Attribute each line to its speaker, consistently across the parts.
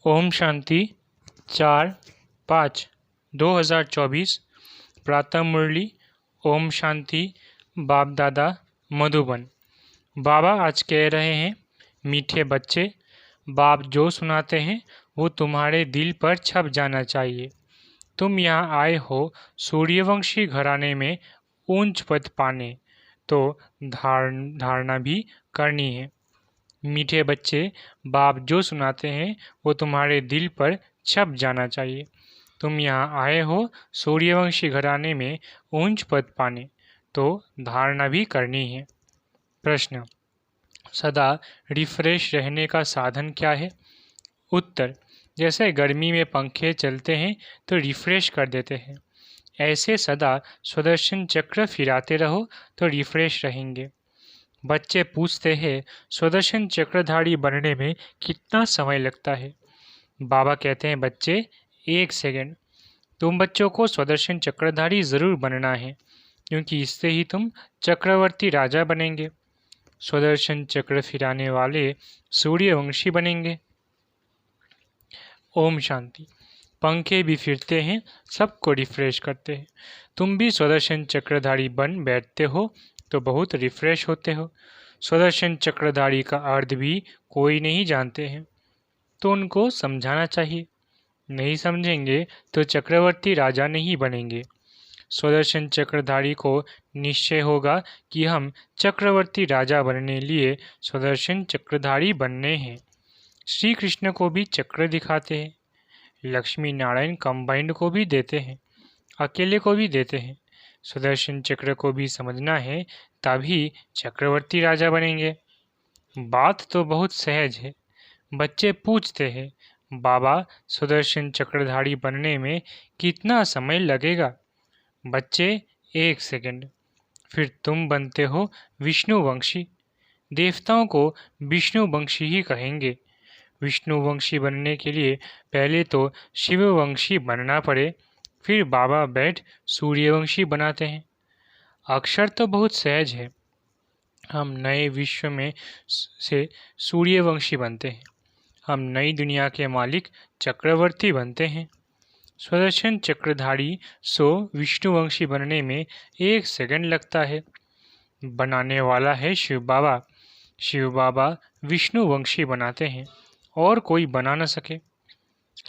Speaker 1: ओम शांति 4/5/2024 प्रातः मुरली। ओम शांति। बाप दादा मधुबन। बाबा आज कह रहे हैं, मीठे बच्चे, बाप जो सुनाते हैं वो तुम्हारे दिल पर छप जाना चाहिए। तुम यहाँ आए हो सूर्यवंशी घराने में ऊंच पद पाने, तो धारणा भी करनी है। मीठे बच्चे, बाप जो सुनाते हैं वो तुम्हारे दिल पर छप जाना चाहिए। तुम यहाँ आए हो सूर्यवंशी घराने में ऊंच पद पाने, तो धारणा भी करनी है। प्रश्न: सदा रिफ्रेश रहने का साधन क्या है? उत्तर: जैसे गर्मी में पंखे चलते हैं तो रिफ्रेश कर देते हैं, ऐसे सदा सुदर्शन चक्र फिराते रहो तो रिफ्रेश रहेंगे। बच्चे पूछते हैं, सुदर्शन चक्रधारी बनने में कितना समय लगता है? बाबा कहते हैं, बच्चे 1 सेकंड। तुम बच्चों को सुदर्शन चक्रधारी ज़रूर बनना है, क्योंकि इससे ही तुम चक्रवर्ती राजा बनेंगे, सुदर्शन चक्र फिराने वाले सूर्यवंशी बनेंगे। ओम शांति। पंखे भी फिरते हैं, सबको रिफ्रेश करते हैं। तुम भी सुदर्शन चक्रधारी बन बैठते हो तो बहुत रिफ्रेश होते हो। सुदर्शन चक्रधारी का अर्थ भी कोई नहीं जानते हैं, तो उनको समझाना चाहिए। नहीं समझेंगे तो चक्रवर्ती राजा नहीं बनेंगे। सुदर्शन चक्रधारी को निश्चय होगा कि हम चक्रवर्ती राजा बनने लिए सुदर्शन चक्रधारी बनने हैं। श्री कृष्ण को भी चक्र दिखाते हैं, लक्ष्मी नारायण कंबाइंड को भी देते हैं, अकेले को भी देते हैं। सुदर्शन चक्र को भी समझना है, तभी चक्रवर्ती राजा बनेंगे। बात तो बहुत सहज है। बच्चे पूछते हैं, बाबा सुदर्शन चक्रधारी बनने में कितना समय लगेगा? बच्चे 1 सेकंड। फिर तुम बनते हो विष्णुवंशी। देवताओं को विष्णुवंशी ही कहेंगे। विष्णुवंशी बनने के लिए पहले तो शिववंशी बनना पड़े, फिर बाबा बैठ सूर्यवंशी बनाते हैं। अक्षर तो बहुत सहज है। हम नए विश्व में से सूर्यवंशी बनते हैं। हम नई दुनिया के मालिक चक्रवर्ती बनते हैं। सुदर्शन चक्रधारी विष्णुवंशी बनने में 1 सेकंड लगता है। बनाने वाला है शिव बाबा। शिव बाबा विष्णुवंशी बनाते हैं और कोई बना न सके।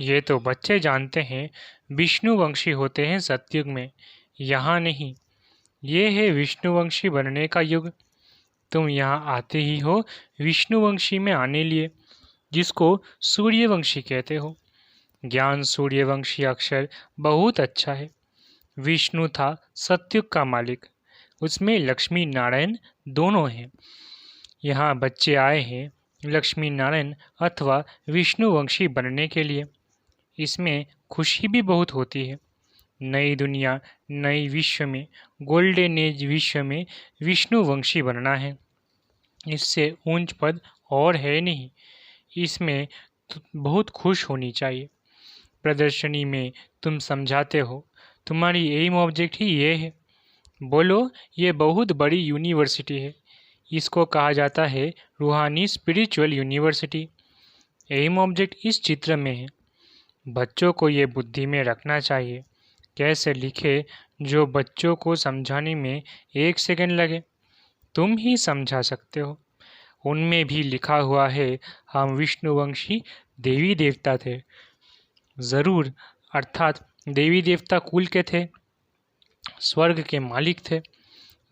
Speaker 1: ये तो बच्चे जानते हैं। विष्णुवंशी होते हैं सतयुग में, यहाँ नहीं। ये है विष्णुवंशी बनने का युग। तुम यहाँ आते ही हो विष्णुवंशी में आने लिए, जिसको सूर्यवंशी कहते हो। ज्ञान सूर्यवंशी अक्षर बहुत अच्छा है। विष्णु था सतयुग का मालिक, उसमें लक्ष्मी नारायण दोनों हैं। यहाँ बच्चे आए हैं लक्ष्मी नारायण अथवा विष्णुवंशी बनने के लिए। इसमें खुशी भी बहुत होती है। नई दुनिया, नई विश्व में, गोल्डन एज विश्व में विष्णुवंशी बनना है। इससे ऊंच पद और है नहीं। इसमें बहुत खुश होनी चाहिए। प्रदर्शनी में तुम समझाते हो, तुम्हारी एम ऑब्जेक्ट ही ये है। बोलो, ये बहुत बड़ी यूनिवर्सिटी है। इसको कहा जाता है रूहानी स्पिरिचुअल यूनिवर्सिटी। एम ऑब्जेक्ट इस चित्र में है। बच्चों को ये बुद्धि में रखना चाहिए। कैसे लिखे जो बच्चों को समझाने में 1 सेकंड लगे, तुम ही समझा सकते हो। उनमें भी लिखा हुआ है, हम विष्णुवंशी देवी देवता थे। ज़रूर, अर्थात देवी देवता कुल के थे, स्वर्ग के मालिक थे।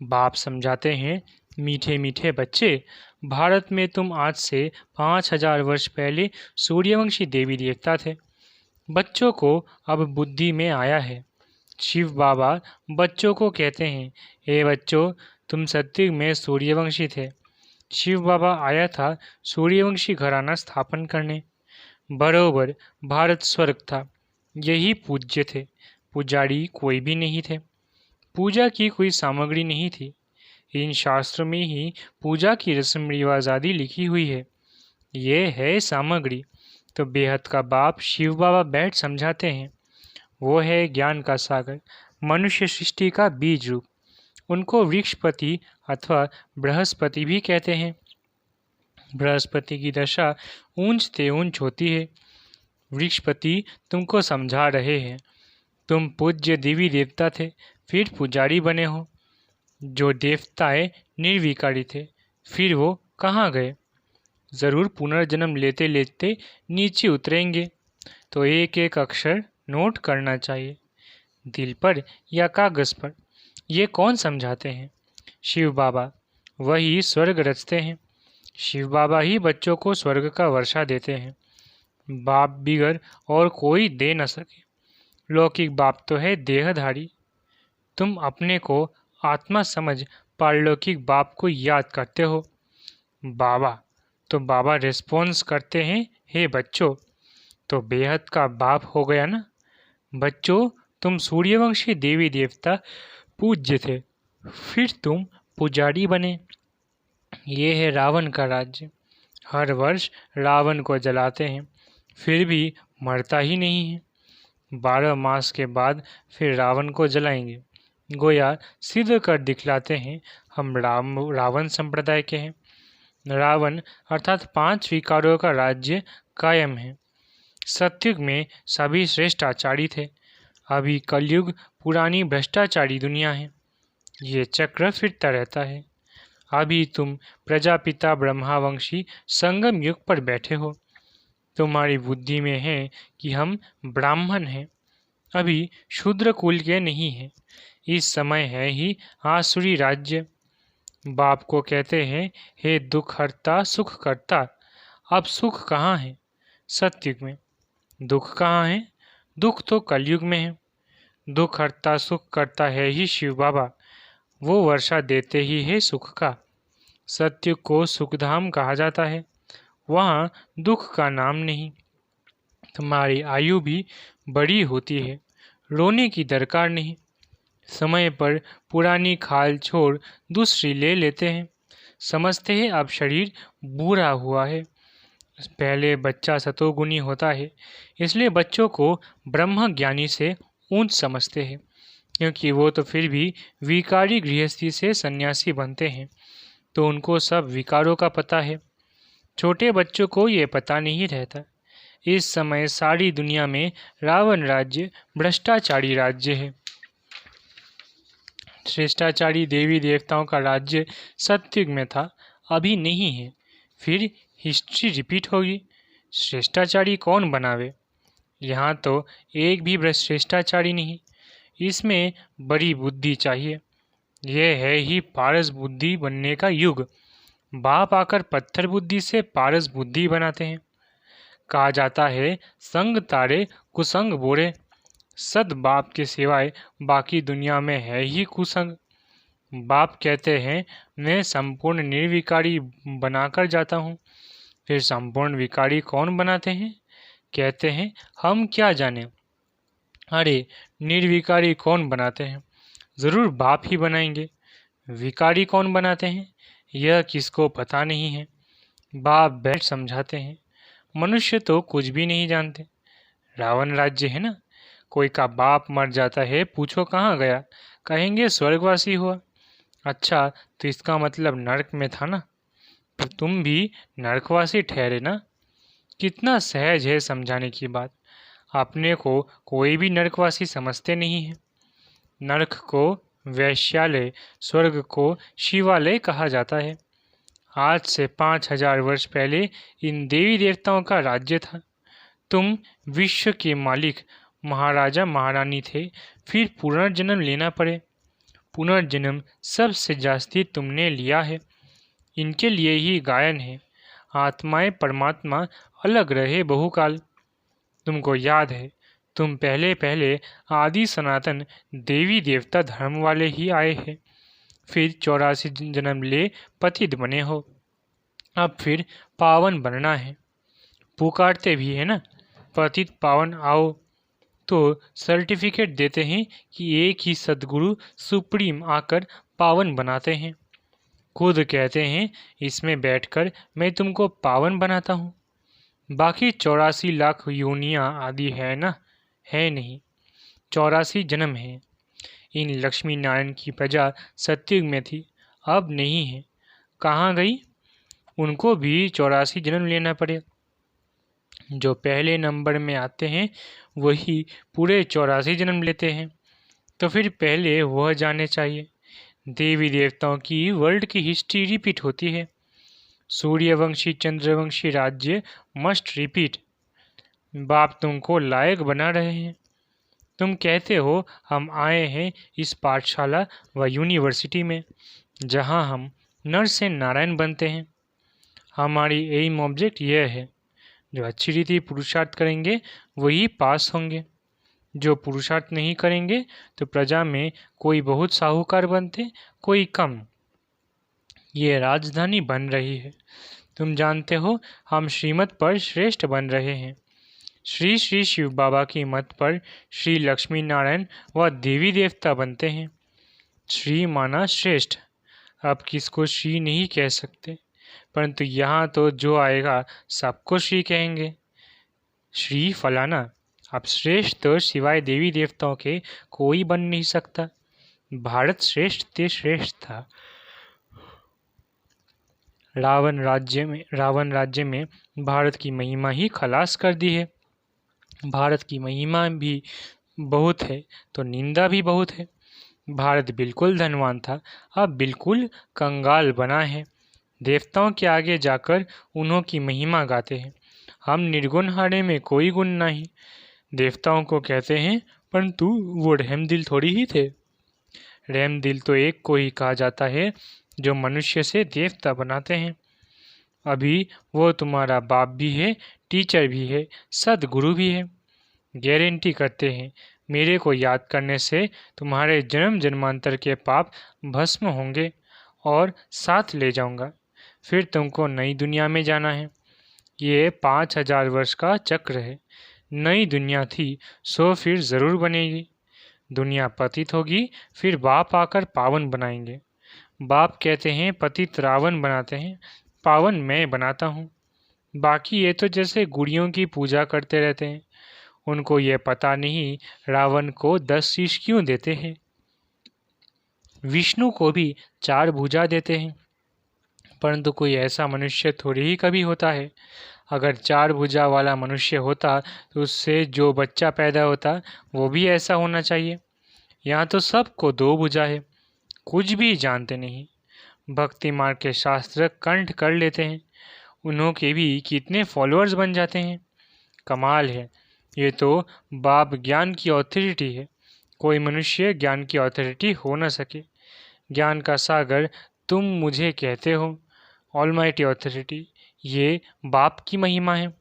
Speaker 1: बाप समझाते हैं, मीठे मीठे बच्चे, भारत में तुम आज से 5000 वर्ष पहले सूर्यवंशी देवी देवता थे। बच्चों को अब बुद्धि में आया है। शिव बाबा बच्चों को कहते हैं, हे बच्चों, तुम सतयुग में सूर्यवंशी थे। शिव बाबा आया था सूर्यवंशी घराना स्थापन करने। बरोबर भारत स्वर्ग था, यही पूज्य थे। पुजारी कोई भी नहीं थे। पूजा की कोई सामग्री नहीं थी। इन शास्त्रों में ही पूजा की रस्म रिवाज आदि लिखी हुई है। ये है सामग्री। तो बेहद का बाप शिव बाबा बैठ समझाते हैं। वो है ज्ञान का सागर, मनुष्य सृष्टि का बीज रूप। उनको वृक्षपति अथवा बृहस्पति भी कहते हैं। बृहस्पति की दशा ऊंच से ऊंच होती है। वृक्षपति तुमको समझा रहे हैं। तुम पूज्य देवी देवता थे, फिर पुजारी बने हो। जो देवताएं निर्विकारी थे, फिर वो कहाँ गए? ज़रूर पुनर्जन्म लेते लेते नीचे उतरेंगे। तो एक एक अक्षर नोट करना चाहिए, दिल पर या कागज़ पर। ये कौन समझाते हैं? शिव बाबा। वही स्वर्ग रचते हैं। शिव बाबा ही बच्चों को स्वर्ग का वर्षा देते हैं। बाप बिगर और कोई दे न सके। लौकिक बाप तो है देहधारी। तुम अपने को आत्मा समझ पारलौकिक बाप को याद करते हो। बाबा। तो बाबा रिस्पॉन्स करते हैं, हे बच्चों, तो बेहद का बाप हो गया ना। बच्चों, तुम सूर्यवंशी देवी देवता पूज्य थे, फिर तुम पुजारी बने। ये है रावण का राज्य। हर वर्ष रावण को जलाते हैं, फिर भी मरता ही नहीं है। 12 मास के बाद फिर रावण को जलाएंगे। गोया सिद्ध कर दिखलाते हैं हम रावण संप्रदाय के हैं। रावण अर्थात 5 विकारों का राज्य कायम है। सतयुग में सभी श्रेष्ठ आचारी थे। अभी कलयुग पुरानी भ्रष्टाचारी दुनिया है। ये चक्र फिरता रहता है। अभी तुम प्रजापिता ब्रह्मावंशी संगम युग पर बैठे हो। तुम्हारी बुद्धि में है कि हम ब्राह्मण हैं, अभी शूद्र कुल के नहीं हैं। इस समय है ही आसुरी राज्य। बाप को कहते हैं, हे दुख हरता सुख करता। अब सुख कहाँ है? सतयुग में। दुख कहाँ है? दुख तो कलयुग में है। दुख हरता सुख करता है ही शिव बाबा। वो वर्षा देते ही है सुख का। सतयुग को सुखधाम कहा जाता है। वहाँ दुख का नाम नहीं। तुम्हारी आयु भी बड़ी होती है, रोने की दरकार नहीं। समय पर पुरानी खाल छोड़ दूसरी ले लेते हैं। समझते हैं अब शरीर बूढ़ा हुआ है। पहले बच्चा सतोगुनी होता है, इसलिए बच्चों को ब्रह्म ज्ञानी से ऊंच समझते हैं, क्योंकि वो तो फिर भी विकारी गृहस्थी से सन्यासी बनते हैं, तो उनको सब विकारों का पता है। छोटे बच्चों को ये पता नहीं रहता। इस समय सारी दुनिया में रावण राज्य भ्रष्टाचारी राज्य है। श्रेष्ठाचारी देवी देवताओं का राज्य सतयुग में था, अभी नहीं है। फिर हिस्ट्री रिपीट होगी। श्रेष्ठाचारी कौन बनावे? यहाँ तो एक भी श्रेष्ठाचारी नहीं। इसमें बड़ी बुद्धि चाहिए। यह है ही पारस बुद्धि बनने का युग। बाप आकर पत्थर बुद्धि से पारस बुद्धि बनाते हैं। कहा जाता है, संग तारे कुसंग बोरे। सद बाप के सिवाय बाकी दुनिया में है ही कुसंग। बाप कहते हैं, मैं संपूर्ण निर्विकारी बनाकर जाता हूँ। फिर संपूर्ण विकारी कौन बनाते हैं? कहते हैं, हम क्या जाने। अरे, निर्विकारी कौन बनाते हैं? ज़रूर बाप ही बनाएंगे। विकारी कौन बनाते हैं? यह किसको पता नहीं है। बाप बैठ समझाते हैं। मनुष्य तो कुछ भी नहीं जानते। रावण राज्य है ना, कोई का बाप मर जाता है, पूछो कहाँ गया, कहेंगे स्वर्गवासी हुआ। अच्छा, तो इसका मतलब नरक में था ना, तो तुम भी नरकवासी ठहरे ना। कितना सहज है समझाने की बात। अपने को कोई भी नरकवासी समझते नहीं है। नरक को वैश्यालय, स्वर्ग को शिवालय कहा जाता है। आज से 5000 वर्ष पहले इन देवी देवताओं का राज्य था। तुम विश्व के मालिक महाराजा महारानी थे, फिर पुनर्जन्म लेना पड़े। पुनर्जन्म सबसे जास्ती तुमने लिया है। इनके लिए ही गायन है, आत्माएं परमात्मा अलग रहे बहुकाल। तुमको याद है, तुम पहले पहले आदि सनातन देवी देवता धर्म वाले ही आए हैं। फिर 84 जन्म ले पतित बने हो। अब फिर पावन बनना है। पुकारते भी है ना, पतित पावन आओ। तो सर्टिफिकेट देते हैं कि एक ही सदगुरु सुप्रीम आकर पावन बनाते हैं। खुद कहते हैं, इसमें बैठकर मैं तुमको पावन बनाता हूँ। बाकी 84 लाख योनियाँ आदि है ना, है नहीं। 84 जन्म है। इन लक्ष्मी नारायण की प्रजा सतयुग में थी, अब नहीं है। कहाँ गई? उनको भी 84 जन्म लेना पड़े। जो पहले नंबर में आते हैं वही पूरे 84 जन्म लेते हैं। तो फिर पहले वह जाने चाहिए। देवी देवताओं की वर्ल्ड की हिस्ट्री रिपीट होती है। सूर्यवंशी चंद्रवंशी राज्य मस्ट रिपीट। बाप तुमको लायक बना रहे हैं। तुम कहते हो हम आए हैं इस पाठशाला व यूनिवर्सिटी में जहां हम नर से नारायण बनते हैं। हमारी एम ऑब्जेक्ट यह है, जो अच्छी रीति पुरुषार्थ करेंगे वही पास होंगे। जो पुरुषार्थ नहीं करेंगे तो प्रजा में कोई बहुत साहूकार बनते, कोई कम। ये राजधानी बन रही है। तुम जानते हो हम श्रीमत पर श्रेष्ठ बन रहे हैं। श्री श्री शिव बाबा की मत पर श्री लक्ष्मी नारायण व देवी देवता बनते हैं। श्री माना श्रेष्ठ। अब किसको श्री नहीं कह सकते, परंतु यहाँ तो जो आएगा सबको श्री कहेंगे। श्री फलाना। अब श्रेष्ठ तो सिवाय देवी देवताओं के कोई बन नहीं सकता। भारत श्रेष्ठ ते श्रेष्ठ था। रावण राज्य में भारत की महिमा ही खलास कर दी है। भारत की महिमा भी बहुत है तो निंदा भी बहुत है। भारत बिल्कुल धनवान था, अब बिल्कुल कंगाल बना है। देवताओं के आगे जाकर उन्हों की महिमा गाते हैं। हम निर्गुण हारे में कोई गुण नहीं। देवताओं को कहते हैं, परंतु वो रहमदिल थोड़ी ही थे। रहमदिल तो एक को ही कहा जाता है जो मनुष्य से देवता बनाते हैं। अभी वो तुम्हारा बाप भी है, टीचर भी है, सदगुरु भी है। गारंटी करते हैं मेरे को याद करने से तुम्हारे जन्म जन्मांतर के पाप भस्म होंगे और साथ ले जाऊंगा। फिर तुमको नई दुनिया में जाना है। ये 5000 वर्ष का चक्र है। नई दुनिया थी सो फिर ज़रूर बनेगी। दुनिया पतित होगी, फिर बाप आकर पावन बनाएंगे। बाप कहते हैं पतित रावण बनाते हैं, पावन मैं बनाता हूँ। बाकी ये तो जैसे गुड़ियों की पूजा करते रहते हैं। उनको ये पता नहीं रावण को 10 शीश क्यों देते हैं। विष्णु को भी 4 भुजा देते हैं, परंतु कोई ऐसा मनुष्य थोड़ी ही कभी होता है। अगर 4 भुजा वाला मनुष्य होता तो उससे जो बच्चा पैदा होता वो भी ऐसा होना चाहिए। यहाँ तो सबको 2 भुजा है। कुछ भी जानते नहीं। भक्ति मार्ग के शास्त्र कंठ कर लेते हैं। उन्हों के भी कितने फॉलोअर्स बन जाते हैं। कमाल है। ये तो बाप ज्ञान की ऑथोरिटी है। कोई मनुष्य ज्ञान की ऑथोरिटी हो न सके। ज्ञान का सागर तुम मुझे कहते हो, ऑलमाइटी ऑथोरिटी। ये बाप की महिमा है।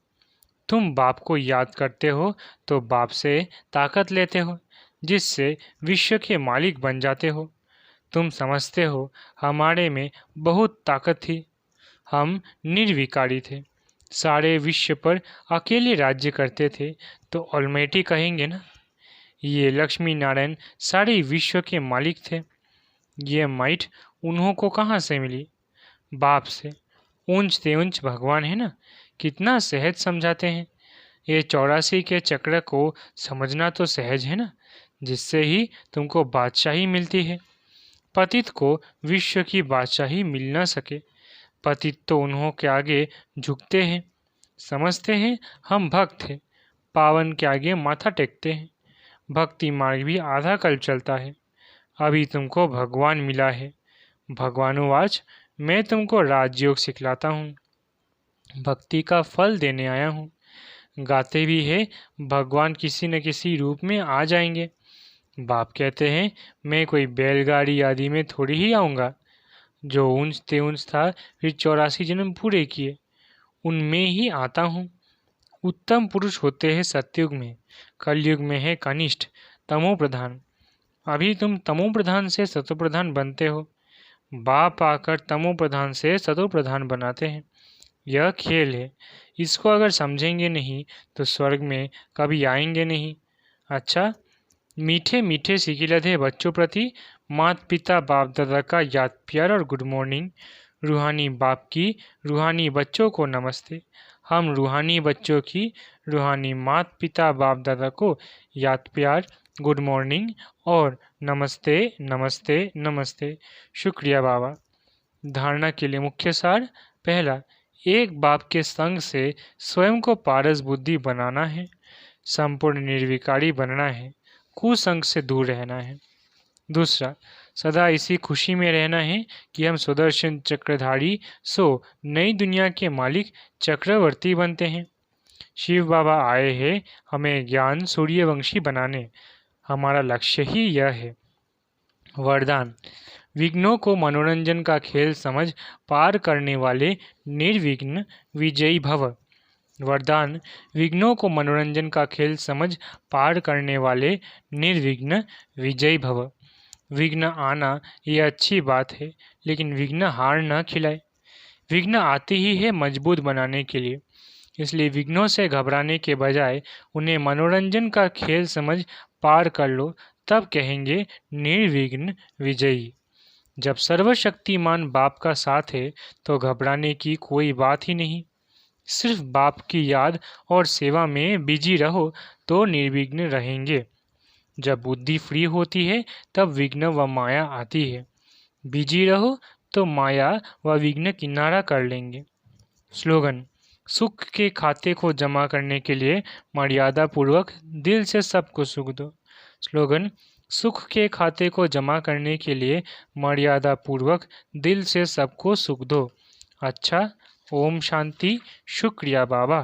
Speaker 1: तुम बाप को याद करते हो तो बाप से ताकत लेते हो, जिससे विश्व के मालिक बन जाते हो। तुम समझते हो हमारे में बहुत ताकत थी। हम निर्विकारी थे, सारे विश्व पर अकेले राज्य करते थे, तो ऑलमाइटी कहेंगे ना। ये लक्ष्मी नारायण सारे विश्व के मालिक थे। ये माइट उन्हों को कहाँ से मिली? बाप से। ऊंच ते ऊंच भगवान है ना, कितना सहज समझाते हैं। ये 84 के चक्र को समझना तो सहज है ना, जिससे ही तुमको बादशाही मिलती है। पतित को विश्व की बादशाही मिल न सके। पतित तो उन्हों के आगे झुकते हैं, समझते हैं हम भक्त हैं, पावन के आगे माथा टेकते हैं। भक्ति मार्ग भी आधा कल चलता है। अभी तुमको भगवान मिला है। भगवानुवाच, मैं तुमको राजयोग सिखलाता हूँ, भक्ति का फल देने आया हूँ। गाते भी है भगवान किसी न किसी रूप में आ जाएंगे। बाप कहते हैं मैं कोई बैलगाड़ी आदि में थोड़ी ही आऊँगा। जो ऊंच ते ऊंच था फिर 84 जन्म पूरे किए, उनमें ही आता हूँ। उत्तम पुरुष होते हैं सतयुग में, कलयुग में है कनिष्ठ तमो प्रधान। अभी तुम तमो प्रधान से सतो प्रधान बनते हो। बाप आकर तमो प्रधान से सतो प्रधान बनाते हैं। यह खेल है। इसको अगर समझेंगे नहीं तो स्वर्ग में कभी आएंगे नहीं। अच्छा, मीठे मीठे सिकिलधे बच्चों प्रति माता पिता बाप दादा का याद प्यार और गुड मॉर्निंग। रूहानी बाप की रूहानी बच्चों को नमस्ते। हम रूहानी बच्चों की रूहानी माता पिता बाप दादा को याद प्यार, गुड मॉर्निंग और नमस्ते नमस्ते नमस्ते। शुक्रिया बाबा। धारणा के लिए मुख्य सार। पहला, एक बाप के संग से स्वयं को पारस बुद्धि बनाना है, संपूर्ण निर्विकारी बनना है, कुसंग से दूर रहना है। दूसरा, सदा इसी खुशी में रहना है कि हम सुदर्शन चक्रधारी सो नई दुनिया के मालिक चक्रवर्ती बनते हैं। शिव बाबा आए हैं हमें ज्ञान सूर्यवंशी बनाने, हमारा लक्ष्य ही यह है। वरदान, विघ्नों को मनोरंजन का खेल समझ पार करने वाले निर्विघ्न विजयी भव। वरदान, विघ्नों को मनोरंजन का खेल समझ पार करने वाले निर्विघ्न विजयी भव। विघ्न आना यह अच्छी बात है, लेकिन विघ्न हार न खिलाए। विघ्न आते ही है मजबूत बनाने के लिए, इसलिए विघ्नों से घबराने के बजाय उन्हें मनोरंजन का खेल समझ पार कर लो, तब कहेंगे निर्विघ्न विजयी। जब सर्वशक्तिमान बाप का साथ है तो घबराने की कोई बात ही नहीं। सिर्फ बाप की याद और सेवा में बिजी रहो तो निर्विघ्न रहेंगे। जब बुद्धि फ्री होती है तब विघ्न व माया आती है। बिजी रहो तो माया व विघ्न किनारा कर लेंगे। स्लोगन, सुख के खाते को जमा करने के लिए मर्यादा पूर्वक दिल से सबको सुख दो। स्लोगन, सुख के खाते को जमा करने के लिए मर्यादा पूर्वक दिल से सबको सुख दो। अच्छा, ओम शांति। शुक्रिया बाबा।